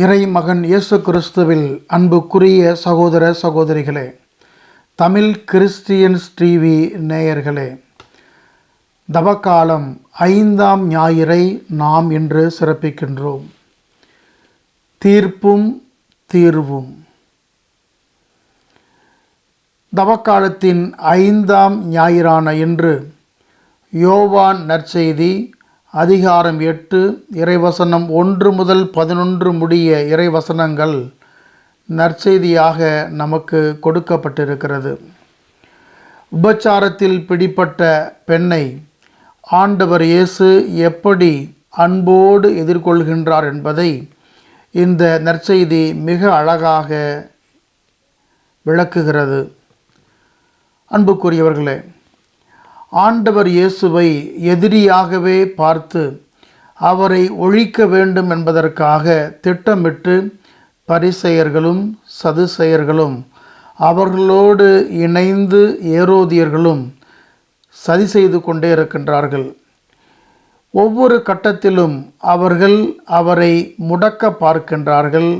இறை மகன் இயேசு கிறிஸ்துவில் அன்புக்குரிய சகோதர சகோதரிகளே, தமிழ் கிறிஸ்டியன்ஸ் டிவி நேயர்களே, தவக்காலம் 5ஆம் ஞாயிறை நாம் இன்று சிறப்பிக்கின்றோம். தீர்ப்பும் தீர்வும். தவக்காலத்தின் 5ஆம் ஞாயிறான இன்று யோவான் நற்செய்தி அதிகாரம் 8 இறைவசனம் 1 முதல் 11 முடிய இறைவசனங்கள் நற்செய்தியாக நமக்கு கொடுக்கப்பட்டிருக்கிறது. விபச்சாரத்தில் பிடிப்பட்ட பெண்ணை ஆண்டவர் இயேசு எப்படி அன்போடு எதிர்கொள்கின்றார் என்பதை இந்த நற்செய்தி மிக அழகாக விளக்குகிறது. அன்புக்குரியவர்களே, ஆண்டவர் இயேசுவை எதிரியாகவே பார்த்து அவரை ஒழிக்க வேண்டும் என்பதற்காக திட்டமிட்டு பரிசேயர்களும் சதுசேயர்களும் அவர்களோடு இணைந்து ஏரோதியர்களும் சதி செய்து கொண்டே இருக்கின்றார்கள். ஒவ்வொரு கட்டத்திலும் அவர்கள் அவரை முடக்க பார்க்கின்றார்கள்.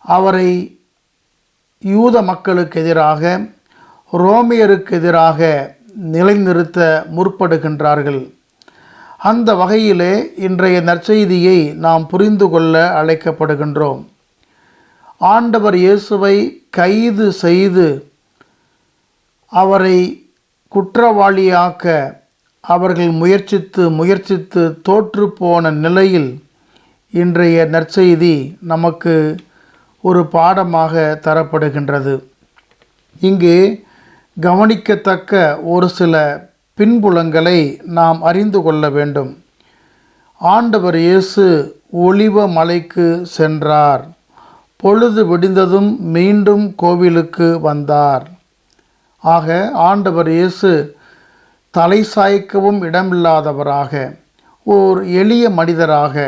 அவரை யூத மக்களுக்கு எதிராக, ரோமியருக்கு எதிராக நிலைநிறுத்த முற்படுகின்றார்கள். அந்த வகையிலே இன்றைய நற்செய்தியை நாம் புரிந்து கொள்ள அழைக்கப்படுகின்றோம். ஆண்டவர் இயேசுவை கைது செய்து அவரை குற்றவாளியாக்க அவர்கள் முயற்சித்து தோற்று போன நிலையில் இன்றைய நற்செய்தி நமக்கு ஒரு பாடமாக தரப்படுகின்றது. இங்கே கவனிக்கத்தக்க ஒரு சில பின்புலங்களை நாம் அறிந்து கொள்ள வேண்டும். ஆண்டவர் இயேசு ஒலிவ மலைக்கு சென்றார். பொழுது விடிந்ததும் மீண்டும் கோவிலுக்கு வந்தார். ஆக ஆண்டவர் இயேசு தலை சாய்க்கவும் இடமில்லாதவராக, ஓர் எளிய மனிதராக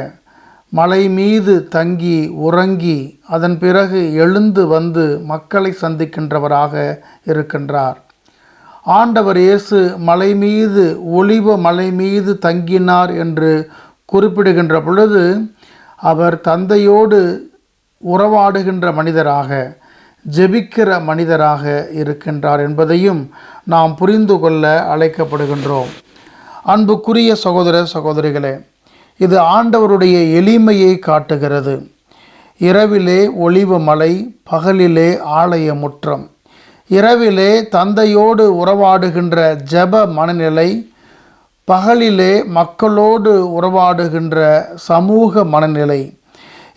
மலை மீது தங்கி உறங்கி அதன் பிறகு எழுந்து வந்து மக்களை சந்திக்கின்றவராக இருக்கின்றார். ஆண்டவர் இயேசு மலை மீது, ஒலிவ மலை மீது தங்கினார் என்று குறிப்பிடுகின்ற பொழுது அவர் தந்தையோடு உறவாடுகின்ற மனிதராக, ஜெபிக்கிற மனிதராக இருக்கின்றார் என்பதையும் நாம் புரிந்து கொள்ள அழைக்கப்படுகின்றோம். அன்புக்குரிய சகோதர சகோதரிகளே, இது ஆண்டவருடைய எளிமையை காட்டுகிறது. இரவிலே ஒலிவ மலை, பகலிலே ஆலய முற்றம். இரவிலே தந்தையோடு உறவாடுகின்ற ஜெப மனநிலை, பகலிலே மக்களோடு உறவாடுகின்ற சமூக மனநிலை.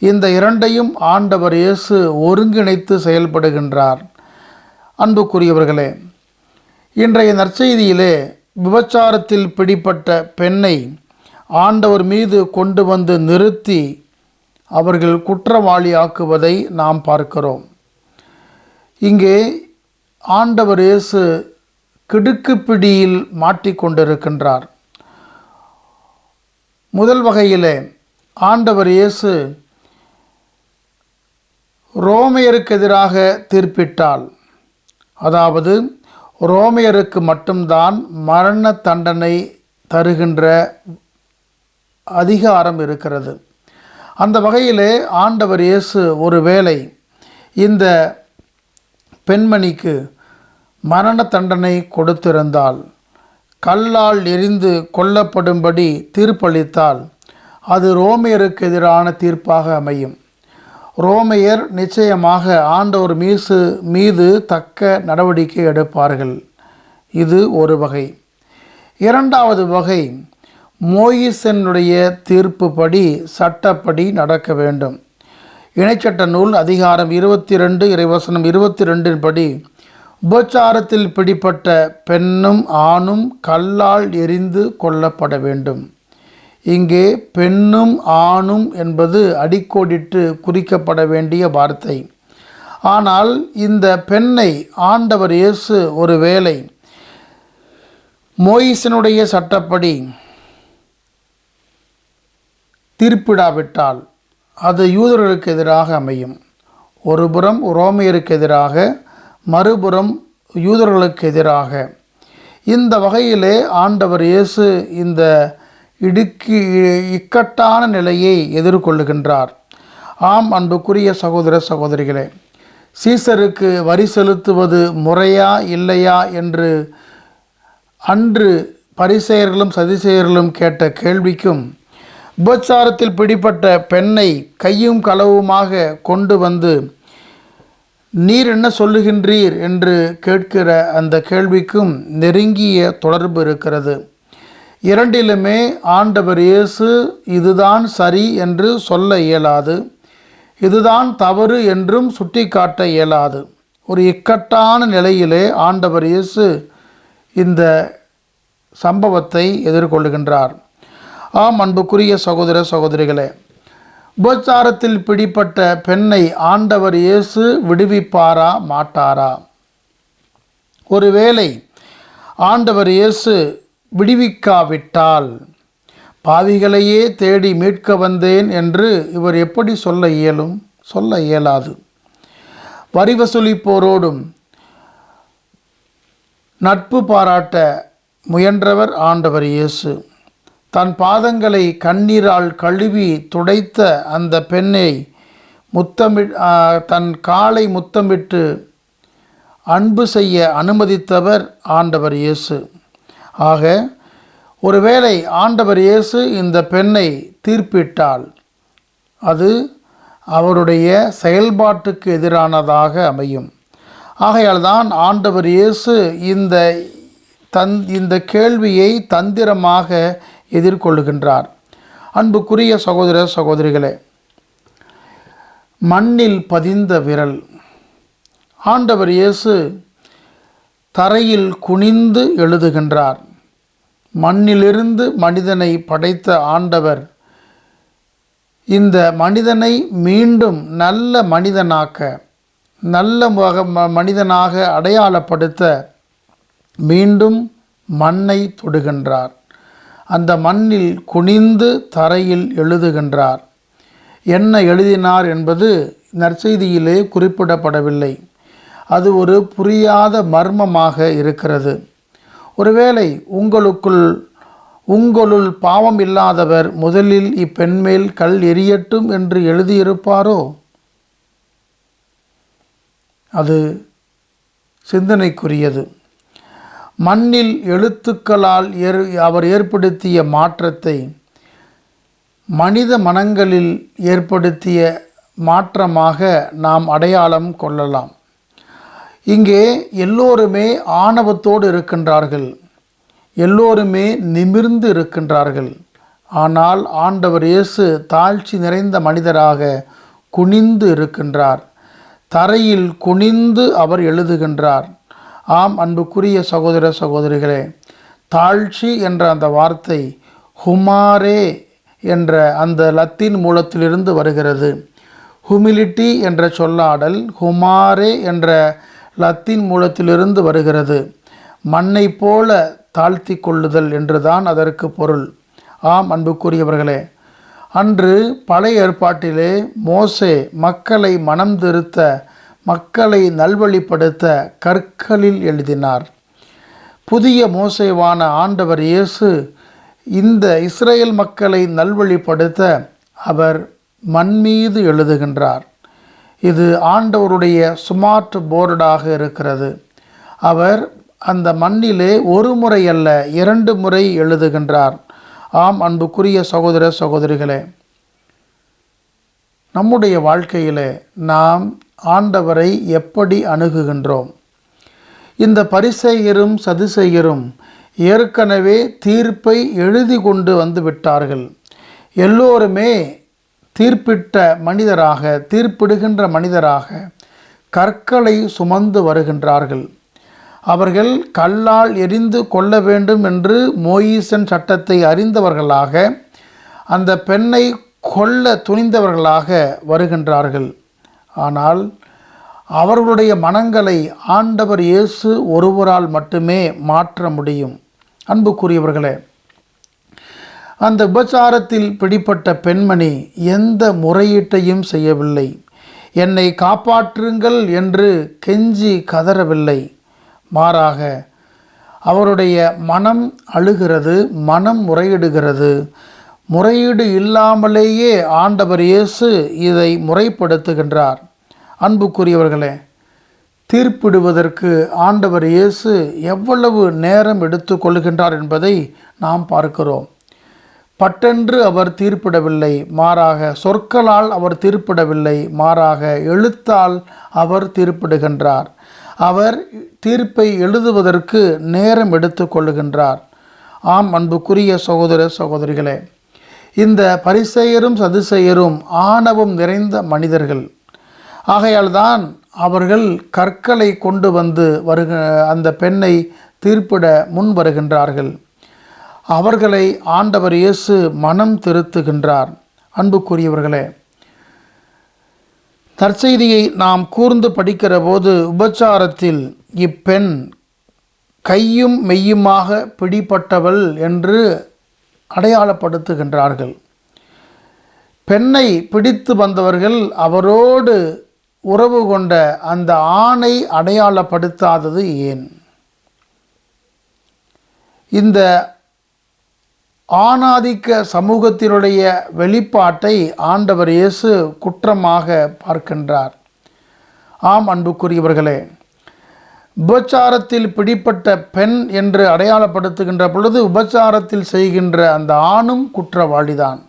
இந்த இரண்டையும் ஆண்டவர் இயேசு ஒருங்கிணைத்து செயல்படுகின்றார். அன்புக்குரியவர்களே, இன்றைய நற்செய்தியிலே விபச்சாரத்தில் பிடிப்பட்ட பெண்ணை ஆண்டவர் மீது கொண்டு வந்து நிறுத்தி அவர்கள் குற்றவாளியாக்குவதை நாம் பார்க்கிறோம். இங்கே ஆண்டவர் இயேசு கிடுக்குப்பிடியில் மாட்டிக்கொண்டிருக்கின்றார். முதல் வகையிலே ஆண்டவர் இயேசு ரோமையருக்கு எதிராக தீர்ப்பிட்டால், அதாவது ரோமையருக்கு மட்டும்தான் மரண தண்டனை தருகின்ற அதிகாரம் இருக்கிறது. அந்த வகையிலே ஆண்டவர் இயேசு ஒருவேளை இந்த பெண்மணிக்கு மரண தண்டனை கொடுத்திருந்தால், கல்லால் எறிந்து கொல்லப்படும்படி தீர்ப்பளித்தால், அது ரோமையருக்கு எதிரான தீர்ப்பாக அமையும். ரோமையர் நிச்சயமாக ஆண்டவர் மீது தக்க நடவடிக்கை எடுப்பார்கள். இது ஒரு வகை. இரண்டாவது வகை, மோயிசனுடைய தீர்ப்புப்படி, சட்டப்படி நடக்க வேண்டும். இணைச்சட்ட நூல் அதிகாரம் 22 இறைவசனம் 22 படி உபச்சாரத்தில் பிடிப்பட்ட பெண்ணும் ஆணும் கல்லால் எறிந்து கொல்லப்பட வேண்டும். இங்கே பெண்ணும் ஆணும் என்பது அடிக்கோடிட்டு குறிக்கப்பட வேண்டிய வார்த்தை. ஆனால் இந்த பெண்ணை ஆண்டவர் இயேசு ஒருவேளை மோயிசனுடைய சட்டப்படி தீர்ப்பிடாவிட்டால் அது யூதர்களுக்கு எதிராக அமையும். ஒருபுறம் ரோமையருக்கு எதிராக, மறுபுறம் யூதர்களுக்கு எதிராக. இந்த வகையிலே ஆண்டவர் இயேசு இந்த இக்கட்டான நிலையை எதிர்கொள்ளுகின்றார். ஆம் அன்புக்குரிய சகோதர சகோதரிகளே, சீசருக்கு வரி செலுத்துவது முறையா இல்லையா என்று அன்று பரிசேயர்களும் சதுசேயர்களும் கேட்ட கேள்விக்கும், உபச்சாரத்தில் பிடிப்பட்ட பெண்ணை கையும் களவுமாக கொண்டு வந்து நீர் என்ன சொல்லுகின்றீர் என்று கேட்கிற அந்த கேள்விக்கும் நெருங்கிய தொடர்பு இருக்கிறது. இரண்டிலுமே ஆண்டவர் இயேசு இதுதான் சரி என்று சொல்ல இயலாது, இதுதான் தவறு என்றும் சுட்டிக்காட்ட இயலாது. ஒரு இக்கட்டான நிலையிலே ஆண்டவர் இயேசு இந்த சம்பவத்தை எதிர்கொள்கின்றார். ஆம் அன்புக்குரிய சகோதர சகோதரிகளே, உபச்சாரத்தில் பிடிப்பட்ட பெண்ணை ஆண்டவர் இயேசு விடுவிப்பாரா மாட்டாரா? ஒருவேளை ஆண்டவர் இயேசு விடுவிக்காவிட்டால், பாவிகளையே தேடி மீட்க வந்தேன் என்று இவர் எப்படி சொல்ல இயலும்? சொல்ல இயலாது. வரி வசூலிப்போரோடும் நட்பு பாராட்ட முயன்றவர் ஆண்டவர் இயேசு. தன் பாதங்களை கண்ணீரால் கழுவி துடைத்த அந்த பெண்ணை தன் காலை முத்தமிட்டு அன்பு செய்ய அனுமதித்தவர் ஆண்டவர் இயேசு. ஆக ஒருவேளை ஆண்டவர் இயேசு இந்த பெண்ணை தீர்ப்பிட்டால் அது அவருடைய செயல்பாட்டுக்கு எதிரானதாக அமையும். ஆகையால் தான் ஆண்டவர் இயேசு இந்த கேள்வியை தந்திரமாக எதிர்கொள்கின்றார். அன்புக்குரிய சகோதர சகோதரிகளே, மண்ணில் பதிந்த விரல். ஆண்டவர் இயேசு தரையில் குனிந்து எழுதுகின்றார். மண்ணிலிருந்து மனிதனை படைத்த ஆண்டவர் இந்த மனிதனை மீண்டும் நல்ல மனிதனாக அடையாளப்படுத்த மீண்டும் மண்ணை தொடுகின்றார். அந்த மண்ணில் குனிந்து தரையில் எழுதுகின்றார். என்ன எழுதினார் என்பது நற்செய்தியிலே குறிப்பிடப்படவில்லை. அது ஒரு புரியாத மர்மமாக இருக்கிறது. ஒருவேளை உங்களுள் பாவம் இல்லாதவர் முதலில் இப்பெண்மேல் கல் எறியட்டும் என்று எழுதியிருப்பாரோ? அது சிந்தனைக்குரியது. மண்ணில் எழுத்துக்களால் அவர் ஏற்படுத்திய மாற்றத்தை மனித மனங்களில் ஏற்படுத்திய மாற்றமாக நாம் அடையாளம் கொள்ளலாம். இங்கே எல்லோருமே ஆணவத்தோடு இருக்கின்றார்கள், எல்லோருமே நிமிர்ந்து இருக்கின்றார்கள். ஆனால் ஆண்டவர் இயேசு தாழ்ச்சி நிறைந்த மனிதராக குனிந்து இருக்கின்றார். தரையில் குனிந்து அவர் எழுதுகின்றார். ஆம் அன்புக்குரிய சகோதர சகோதரிகளே, தாழ்ச்சி என்ற அந்த வார்த்தை ஹுமாரே என்ற அந்த லத்தீன் மூலத்திலிருந்து வருகிறது. ஹுமிலிட்டி என்ற சொல்லாடல் ஹுமாரே என்ற லத்தீன் மூலத்திலிருந்து வருகிறது. மண்ணை போல தாழ்த்தி கொள்ளுதல் என்றுதான் அதற்கு பொருள். ஆம் அன்புக்குரியவர்களே, அன்று பழைய ஏற்பாட்டிலே மோசே மக்களை மனம் திருத்த, மக்களை நல்வழிப்படுத்த கற்களில் எழுதினார். புதிய மோசேவான ஆண்டவர் இயேசு இந்த இஸ்ரேல் மக்களை நல்வழிப்படுத்த அவர் மண் மீது எழுதுகின்றார். இது ஆண்டவருடைய ஸ்மார்ட் போர்டாக இருக்கிறது. அவர் அந்த மண்ணிலே ஒரு முறை அல்ல 2 முறை எழுதுகின்றார். ஆம் அன்புக்குரிய சகோதர சகோதரிகளே, நம்முடைய வாழ்க்கையிலே நாம் ஆண்டவரை எப்படி அணுகுகின்றோம்? இந்த பரிசேயரும் சதுசேயரும் ஏற்கனவே தீர்ப்பை எழுதி கொண்டு வந்து விட்டார்கள். எல்லோருமே தீர்ப்பிடுகின்ற மனிதராக கற்களை சுமந்து வருகின்றார்கள். அவர்கள் கல்லால் எரிந்து கொள்ள வேண்டும் என்று மோயிசன் சட்டத்தை அறிந்தவர்களாக, அந்த பெண்ணை கொல்ல துணிந்தவர்களாக வருகின்றார்கள். ஆனால் அவர்களுடைய மனங்களை ஆண்டவர் இயேசு ஒருவரால் மட்டுமே மாற்ற முடியும். அன்புக்குரியவர்களே, அந்த உபச்சாரத்தில் பிடிப்பட்ட பெண்மணி எந்த முறையீட்டையும் செய்யவில்லை. என்னை காப்பாற்றுங்கள் என்று கெஞ்சி கதறவில்லை. மாறாக அவருடைய மனம் அழுகிறது, மனம் முறையிடுகிறது. முறையீடு இல்லாமலேயே ஆண்டவர் இயேசு இதை முறைப்படுத்துகின்றார். அன்புக்குரியவர்களே, தீர்ப்பிடுவதற்கு ஆண்டவர் இயேசு எவ்வளவு நேரம் எடுத்துக்கொள்கின்றார் என்பதை நாம் பார்க்கிறோம். பட்டென்று அவர் தீர்ப்பிடவில்லை, மாறாக சொற்களால் அவர் தீர்ப்பிடவில்லை, மாறாக எழுத்தால் அவர் தீர்ப்பிடுகின்றார். அவர் தீர்ப்பை எழுதுவதற்கு நேரம் எடுத்துக்கொள்கின்றார். ஆம், அன்புக்குரிய சகோதர சகோதரிகளே, இந்த பரிசேயரும் சதுசேயரும் ஆணவம் நிறைந்த மனிதர்கள். ஆகையால் தான் அவர்கள் கற்களை கொண்டு வந்து அந்த பெண்ணை தீர்ப்பிட முன் வருகின்றார்கள். அவர்களை ஆண்டவர் இயேசு மனம் திருத்துகின்றார். அன்புக்குரியவர்களே, நற்செய்தியை நாம் கூர்ந்து படிக்கிற போது உபச்சாரத்தில் இப்பெண் கையும் மெய்யுமாக பிடிப்பட்டவள் என்று அடையாளப்படுத்துகின்றார்கள். பெண்ணை பிடித்து வந்தவர்கள் அவரோடு உறவு கொண்ட அந்த ஆணை அடையாளப்படுத்தாதது ஏன்? இந்த ஆணாதிக்க சமூகத்தினுடைய வெளிப்பாட்டை ஆண்டவர் இயேசு குற்றமாக பார்க்கின்றார். ஆம், அன்புக்குரியவர்களே, உபச்சாரத்தில் பிடிப்பட்ட பெண் என்று அடையாளப்படுத்துகின்ற பொழுது உபச்சாரத்தில் செய்கின்ற அந்த ஆணும் குற்றவாளிதான்.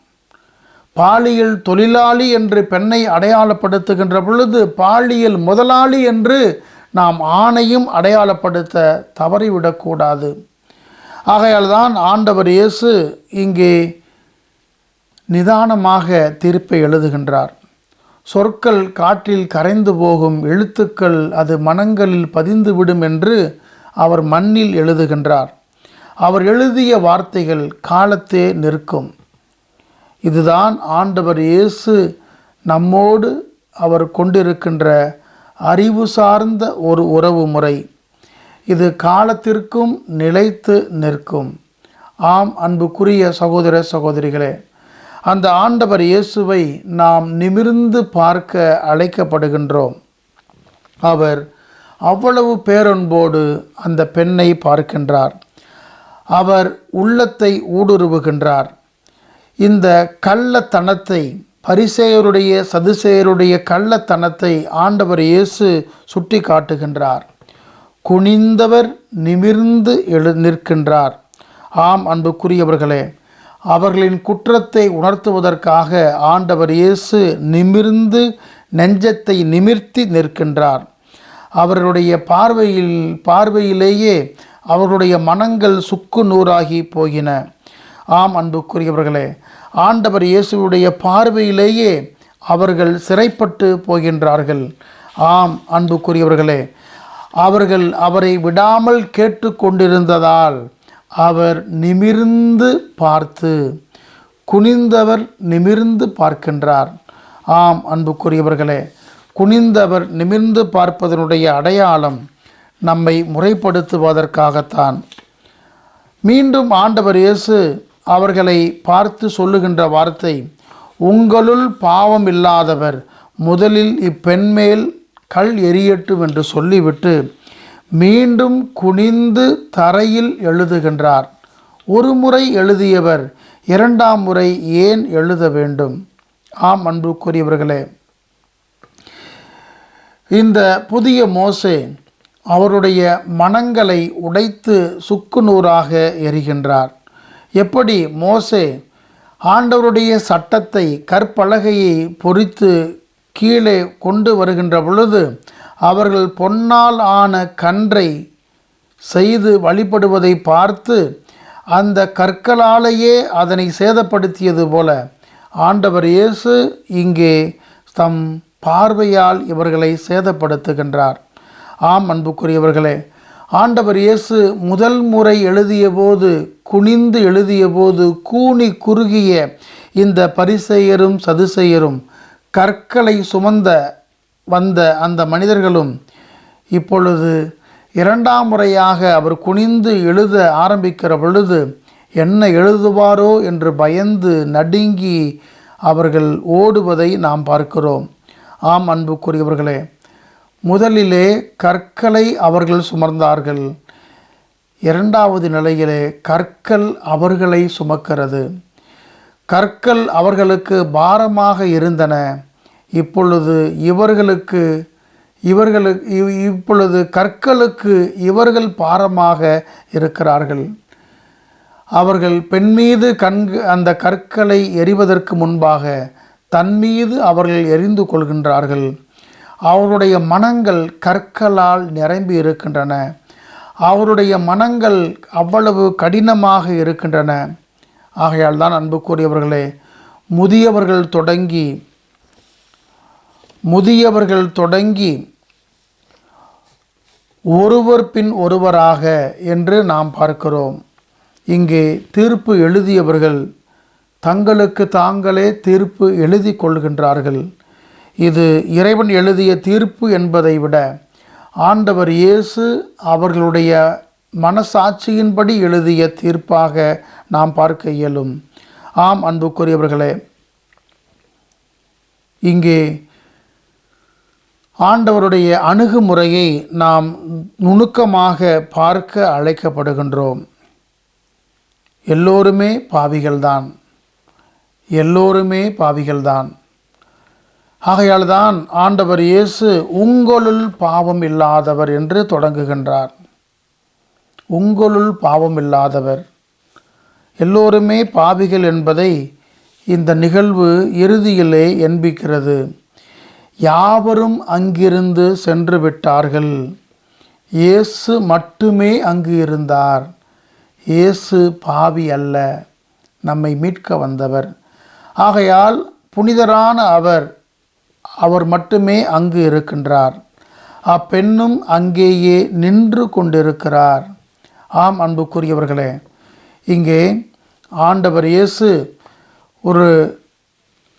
பாலியல் தொழிலாளி என்று பெண்ணை அடையாளப்படுத்துகின்ற பொழுது பாலியல் முதலாளி என்று நாம் ஆணையும் அடையாளப்படுத்த தவறிவிடக்கூடாது. ஆகையால் தான் ஆண்டவர் இயேசு இங்கே நிதானமாக தீர்ப்பை எழுதுகின்றார். சொற்கள் காற்றில் கரைந்து போகும், எழுத்துக்கள் அது மனங்களில் பதிந்துவிடும் என்று அவர் மண்ணில் எழுதுகின்றார். அவர் எழுதிய வார்த்தைகள் காலத்தே நிற்கும். இதுதான் ஆண்டவர் இயேசு நம்மோடு அவர் கொண்டிருக்கின்ற அறிவு சார்ந்த ஒரு உறவு முறை. இது காலத்திற்கும் நிலைத்து நிற்கும். ஆம், அன்புக்குரிய சகோதர சகோதரிகளே, அந்த ஆண்டவர் இயேசுவை நாம் நிமிர்ந்து பார்க்க அழைக்கப்படுகின்றோம். அவர் அவ்வளவு பேரன்போடு அந்த பெண்ணை பார்க்கின்றார். அவர் உள்ளத்தை ஊடுருவுகின்றார். இந்த கள்ளத்தனத்தை, பரிசேயருடைய சதுசேயருடைய கள்ளத்தனத்தை ஆண்டவர் இயேசு சுட்டி காட்டுகின்றார். குனிந்தவர் நிமிர்ந்து நிற்கின்றார். ஆம், அன்புக்குரியவர்களே, அவர்களின் குற்றத்தை உணர்த்துவதற்காக ஆண்டவர் இயேசு நிமிர்ந்து நெஞ்சத்தை நிமிர்த்தி நிற்கின்றார். அவர்களுடைய பார்வையிலேயே அவர்களுடைய மனங்கள் சுக்கு நூறாகி போயின. ஆம், அன்புக்குரியவர்களே, ஆண்டவர் இயேசுவுடைய பார்வையிலேயே அவர்கள் சிறைப்பட்டு போகின்றார்கள். ஆம், அன்புக்குரியவர்களே, அவர்கள் அவரை விடாமல் கேட்டு கொண்டிருந்ததால் அவர் நிமிர்ந்து பார்த்து, குனிந்தவர் நிமிர்ந்து பார்க்கின்றார். ஆம், அன்புக்குரியவர்களே, குனிந்தவர் நிமிர்ந்து பார்ப்பதனுடைய அடையாளம் நம்மை முறைப்படுத்துவதற்காகத்தான். மீண்டும் ஆண்டவர் இயேசு அவர்களை பார்த்து சொல்லுகின்ற வார்த்தை, உங்களுள் பாவம் இல்லாதவர் முதலில் இப்பெண் மேல் கல் எறியட்டும் என்று சொல்லிவிட்டு மீண்டும் குனிந்து தரையில் எழுதுகின்றார். ஒரு முறை எழுதியவர் இரண்டாம் முறை ஏன் எழுத வேண்டும்? ஆம், அன்புக்குரியவர்களே, இந்த புதிய மோசே அவருடைய மனங்களை உடைத்து சுக்கு நூறாக எரிகின்றார். எப்படி மோசே ஆண்டவருடைய சட்டத்தை கற்பலகையை பொறித்து கீழே கொண்டு வருகின்ற பொழுது அவர்கள் பொன்னால் ஆன கன்றை செய்து வழிபடுவதை பார்த்து அந்த கற்களாலேயே அதனை சேதப்படுத்தியது போல ஆண்டவர் இயேசு இங்கே தம் பார்வையால் இவர்களை சேதப்படுத்துகின்றார். ஆம், அன்புக்குரியவர்களே, ஆண்டவர் இயேசு முதல் முறை எழுதிய போது, குனிந்து எழுதிய போது கூனி குறுகிய இந்த பரிசேயரும் சதுசேயரும் கற்களை சுமந்த வந்த அந்த மனிதர்களும் இப்பொழுது இரண்டாம் முறையாக அவர் குனிந்து எழுத ஆரம்பிக்கிற பொழுது என்ன எழுதுவாரோ என்று பயந்து நடுங்கி அவர்கள் ஓடுவதை நாம் பார்க்கிறோம். ஆம், அன்புக்குரியவர்களே, முதலிலே கற்களை அவர்கள் சுமந்தார்கள். இரண்டாவது நிலையிலே கற்கள் அவர்களை சுமக்கிறது. கற்கள் அவர்களுக்கு பாரமாக இருந்தன. இப்பொழுது கற்களுக்கு இவர்கள் பாரமாக இருக்கிறார்கள். அவர்கள் பெண் மீது அந்த கற்களை எறிவதற்கு முன்பாக தன் மீது அவர்கள் எறிந்து கொள்கின்றார்கள். அவருடைய மனங்கள் கற்களால் நிரம்பி இருக்கின்றன. அவருடைய மனங்கள் அவ்வளவு கடினமாக இருக்கின்றன. ஆகையால் தான் அன்புக்குரியவர்களே, முதியவர்கள் தொடங்கி ஒருவர் பின் ஒருவராக என்று நாம் பார்க்கிறோம். இங்கே தீர்ப்பு எழுதியவர்கள் தங்களுக்கு தாங்களே தீர்ப்பு எழுதி கொள்கின்றார்கள். இது இறைவன் எழுதிய தீர்ப்பு என்பதை விட ஆண்டவர் இயேசு அவர்களுடைய மனசாட்சியின்படி எழுதிய தீர்ப்பாக நாம் பார்க்க இயலும். ஆம் அன்புக்குரியவர்களே, இங்கே ஆண்டவருடைய அணுகுமுறையை நாம் நுணுக்கமாக பார்க்க அழைக்கப்படுகின்றோம். எல்லோருமே பாவிகள்தான். ஆகையால் தான் ஆண்டவர் இயேசு உங்களுள் பாவம் இல்லாதவர் என்று தொடங்குகின்றார். உங்களுள் பாவம் இல்லாதவர், எல்லோருமே பாவிகள் என்பதை இந்த நிகழ்வு இறுதியிலே என்பிக்கிறது. யாவரும் அங்கிருந்து சென்று விட்டார்கள், இயேசு மட்டுமே அங்கு இருந்தார். இயேசு பாவி அல்ல, நம்மை மீட்க வந்தவர். ஆகையால் புனிதரான அவர் மட்டுமே அங்கு இருக்கின்றார். அப்பெண்ணும் அங்கேயே நின்று கொண்டிருக்கிறார். ஆம் அன்புக்குரியவர்களே, இங்கே ஆண்டவர் இயேசு ஒரு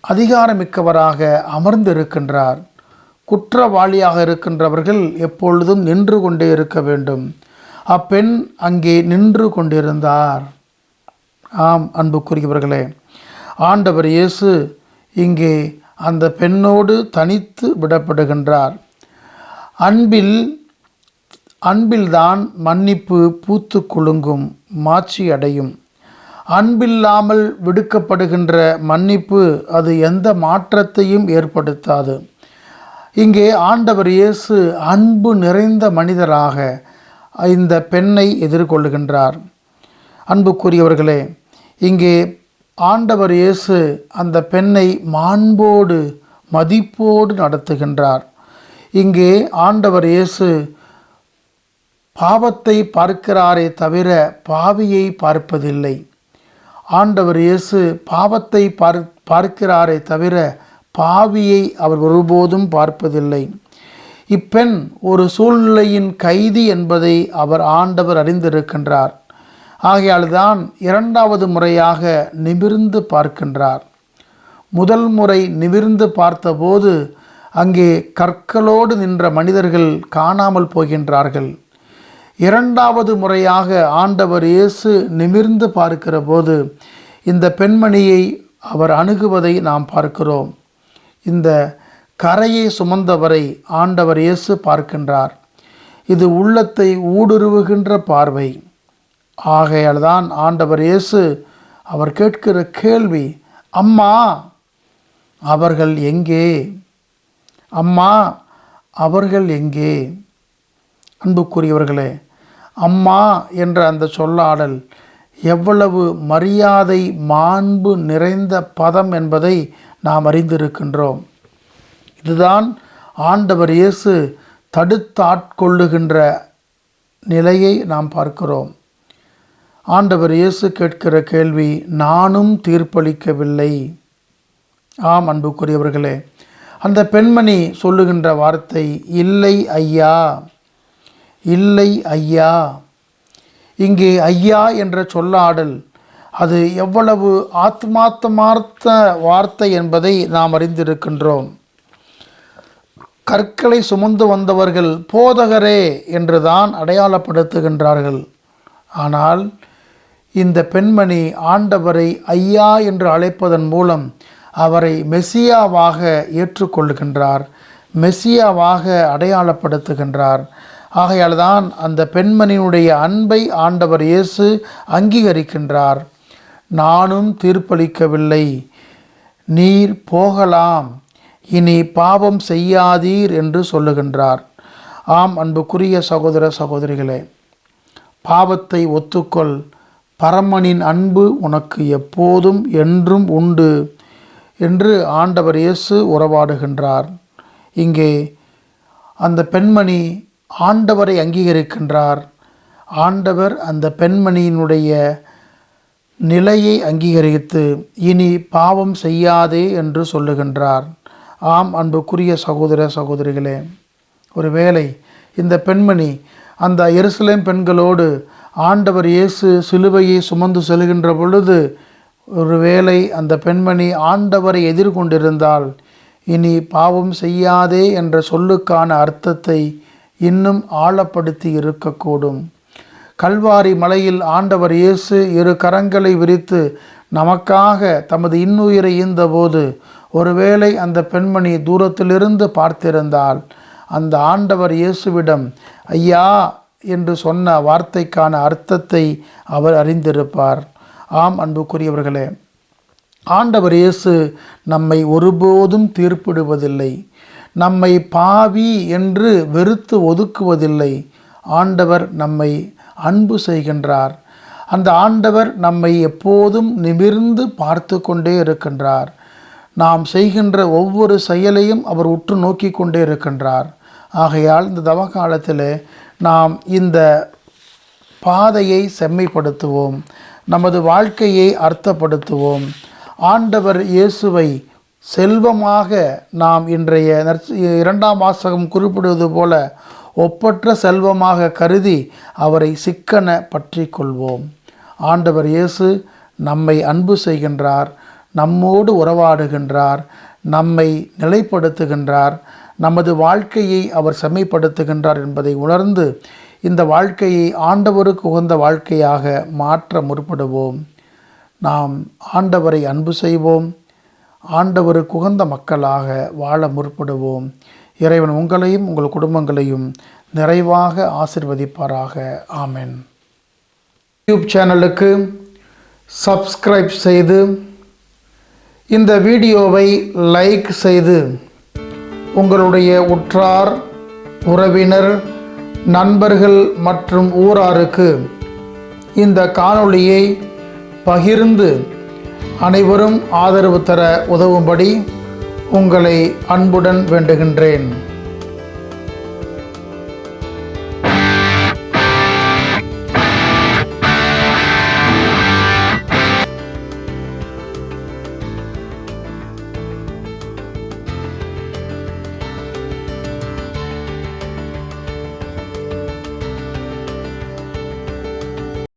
அதிகாரமிக்கவராக அமர்ந்திருக்கின்றார். குற்றவாளியாக இருக்கின்றவர்கள் எப்பொழுதும் நின்று கொண்டே இருக்க வேண்டும். அப்பெண் அங்கே நின்று கொண்டிருந்தார். ஆம் அன்புக்குரியவர்களே, ஆண்டவர் இயேசு இங்கே அந்த பெண்ணோடு தனித்து விடப்படுகின்றார். அன்பில்தான் மன்னிப்பு பூத்து குலுங்கும், மாட்சி அடையும். அன்பில்லாமல் விடுக்கப்படுகின்ற மன்னிப்பு அது எந்த மாற்றத்தையும் ஏற்படுத்தாது. இங்கே ஆண்டவர் இயேசு அன்பு நிறைந்த மனிதராக இந்த பெண்ணை எதிர்கொள்ளுகின்றார். அன்புக்குரியவர்களே, இங்கே ஆண்டவர் இயேசு அந்த பெண்ணை மாண்போடு மதிப்போடு நடத்துகின்றார். இங்கே ஆண்டவர் இயேசு பாவத்தை பார்க்கிறாரே தவிர பாவியை பார்ப்பதில்லை. ஆண்டவர் இயேசு பாவத்தை பார்க்கிறாரே தவிர பாவியை அவர் ஒருபோதும் பார்ப்பதில்லை. இப்பெண் ஒரு சூழ்நிலையின் கைதி என்பதை ஆண்டவர் அறிந்திருக்கின்றார். ஆகையால் தான் இரண்டாவது முறையாக நிமிர்ந்து பார்க்கின்றார். முதல் முறை நிமிர்ந்து பார்த்தபோது அங்கே கற்களோடு நின்ற மனிதர்கள் காணாமல் போகின்றார்கள். இரண்டாவது முறையாக ஆண்டவர் இயேசு நிமிர்ந்து பார்க்கிற போது இந்த பெண்மணியை அவர் அணுகுவதை நாம் பார்க்கிறோம். இந்த கரையை சுமந்தவரை ஆண்டவர் இயேசு பார்க்கின்றார். இது உள்ளத்தை ஊடுருவுகின்ற பார்வை. ஆகையால் தான் ஆண்டவர் இயேசு அவர் கேட்கிற கேள்வி, அம்மா அவர்கள் எங்கே? அம்மா அவர்கள் எங்கே? அன்புக்குரியவர்களே, அம்மா என்ற அந்த சொல்லாடல் எவ்வளவு மரியாதை மாண்பு நிறைந்த பதம் என்பதை நாம் அறிந்திருக்கின்றோம். இதுதான் ஆண்டவர் இயேசு தடுத்தாட்கொள்ளுகின்ற நிலையை நாம் பார்க்கிறோம். ஆண்டவர் இயேசு கேட்கிற கேள்வி, நானும் தீர்ப்பளிக்கவில்லை. ஆம் அன்புக்குரியவர்களே, அந்த பெண்மணி சொல்லுகின்ற வார்த்தை, இல்லை ஐயா, இல்லை ஐயா. இங்கே ஐயா என்ற சொல்லாடல் அது எவ்வளவு ஆத்மார்த்த வார்த்தை என்பதை நாம் அறிந்திருக்கின்றோம். கற்களை சுமந்து வந்தவர்கள் போதகரே என்றுதான் அடையாளப்படுத்துகின்றார்கள். ஆனால் இந்த பெண்மணி ஆண்டவரை ஐயா என்று அழைப்பதன் மூலம் அவரை மெசியாவாக ஏற்றுக்கொள்கின்றார், மெசியாவாக அடையாளப்படுத்துகின்றார். ஆகையால் தான் அந்த பெண்மணியினுடைய அன்பை ஆண்டவர் இயேசு அங்கீகரிக்கின்றார். நானும் தீர்ப்பளிக்கவில்லை. நீர் போகலாம், இனி பாவம் செய்யாதீர் என்று சொல்லுகின்றார். ஆம், அன்புக்குரிய சகோதர சகோதரிகளே, பாவத்தை ஒத்துக்கொள், பரமனின் அன்பு உனக்கு எப்போதும் என்றும் உண்டு என்று ஆண்டவர் இயேசு உறவாடுகின்றார். இங்கே அந்த பெண்மணி ஆண்டவரை அங்கீகரிக்கின்றார். ஆண்டவர் அந்த பெண்மணியினுடைய நிலையை அங்கீகரித்து இனி பாவம் செய்யாதே என்று சொல்லுகின்றார். ஆம், அன்புக்குரிய சகோதர சகோதரிகளே, ஒருவேளை இந்த பெண்மணி அந்த எருசலேம் பெண்களோடு ஆண்டவர் இயேசு சிலுவையை சுமந்து செல்கின்ற பொழுது ஒருவேளை அந்த பெண்மணி ஆண்டவரை எதிர்கொண்டிருந்தால் இனி பாவம் செய்யாதே என்ற சொல்லுக்கான அர்த்தத்தை இன்னும் ஆழப்படுத்தி இருக்கக்கூடும். கல்வாரி மலையில் ஆண்டவர் இயேசு இரு கரங்களை விரித்து நமக்காக தமது இன்னுயிரை ஈந்தபோது ஒருவேளை அந்த பெண்மணி தூரத்திலிருந்து பார்த்திருந்தால் அந்த ஆண்டவர் இயேசுவிடம் ஐயா என்று சொன்ன வார்த்தைக்கான அர்த்தத்தை அவர் அறிந்திருப்பார். ஆம், அன்புக்குரியவர்களே, ஆண்டவர் இயேசு நம்மை ஒருபோதும் தீர்ப்பிடுவதில்லை. நம்மை பாவி என்று வெறுத்து ஒதுக்குவதில்லை. ஆண்டவர் நம்மை அன்பு செய்கின்றார். அந்த ஆண்டவர் நம்மை எப்போதும் நிமிர்ந்து பார்த்து கொண்டே இருக்கின்றார். நாம் செய்கின்ற ஒவ்வொரு செயலையும் அவர் உற்று நோக்கி கொண்டே இருக்கின்றார். ஆகையால் இந்த தவகாலத்தில் நாம் இந்த பாதையை செம்மைப்படுத்துவோம், நமது வாழ்க்கையை அர்த்தப்படுத்துவோம். ஆண்டவர் இயேசுவை செல்வமாக நாம் இன்றைய 2ஆம் வாசகம் குறிப்பிடுவது போல ஒப்பற்ற செல்வமாக கருதி அவரை சிக்கன பற்றி கொள்வோம். ஆண்டவர் இயேசு நம்மை அன்பு செய்கின்றார், நம்மோடு உறவாடுகின்றார், நம்மை நிலைப்படுத்துகின்றார், நமது வாழ்க்கையை அவர் செம்மைப்படுத்துகின்றார் என்பதை உணர்ந்து இந்த வாழ்க்கையை ஆண்டவருக்கு உகந்த வாழ்க்கையாக மாற்ற முற்படுவோம். நாம் ஆண்டவரை அன்பு செய்வோம், ஆண்டவருக்கு உகந்த மக்களாக வாழ முற்படுவோம். இறைவன் உங்களையும் உங்கள் குடும்பங்களையும் நிறைவாக ஆசீர்வதிப்பாராக. ஆமென். யூடியூப் சேனலுக்கு சப்ஸ்கிரைப் செய்து இந்த வீடியோவை லைக் செய்து உங்களுடைய உற்றார், உறவினர், நண்பர்கள் மற்றும் ஊராருக்கு இந்த காணொளியை பகிர்ந்து அனைவரும் ஆதரவு தர உதவும்படி உங்களை அன்புடன் வேண்டுகின்றேன்.